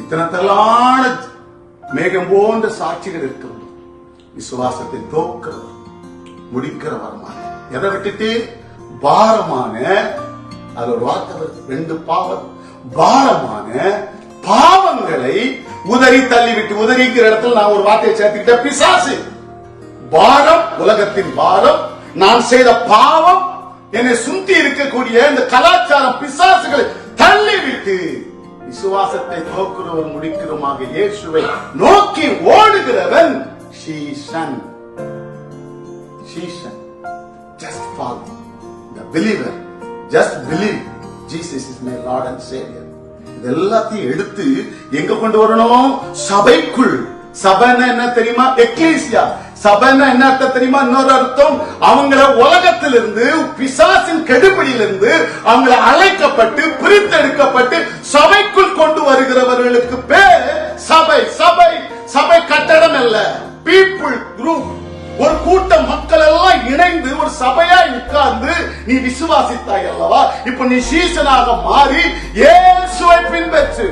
இத்தனத்தலான மேகம் போன்ற சாட்சிகள் இருக்கிறது. விசுவாசத்தை தோக்கிறவர் முடிக்கிறவருமான எதை விட்டுட்டு பாரமான, அது ஒரு வார்த்தை, 2 பாவம், பாரமான பாவங்களை உதறி தள்ளிவிட்டு, உதறிக்கிற இடத்துல நான் ஒரு வார்த்தையை சேர்த்துக்கிட்ட பிசாசு. பாரம், உலகத்தின் பாரம், நான் செய்த பாவம், என்னை சுத்தி இருக்கக்கூடிய இந்த கலாச்சாரம், பிசாசுகளை தள்ளிவிட்டு விசுவாசத்தை நோக்கிறவர் முடிக்கிறமாக இயேசுவை நோக்கி ஓடுகிறவன் சீஷன். Just follow the believer. Just believe Jesus is my Lord and Savior. இதெல்லாத்தையும் எடுத்து எங்க கொண்டு வரணும்? சபைக்குள். சபைன்னா என்ன தெரியுமா? எக்லீசியா. சபைன்னா என்ன அர்த்தம் தெரியுமா? இன்னொரு அர்த்தம், அவங்கள உலகத்திலிருந்து, பிசாசின் கெடுபிடியிலிருந்து அவங்கள அழைக்கப்பட்டு பிரித்தெடுக்கப்பட்டு சபைக்குள் கொண்டு வருகிறவர்களுக்கு பேர் சபை. சபை சபை கட்டடம் அல்ல, பீப்புள் குரூப். ஒரு கூட்டம் மக்கள் எல்லாம் இணைந்து ஒரு சபையாய் உட்கார்ந்து நீ விசுவாசித்தாய் அல்லவா, இப்ப நீ சீசனாக மாறி இயேசுவை பின்பற்று.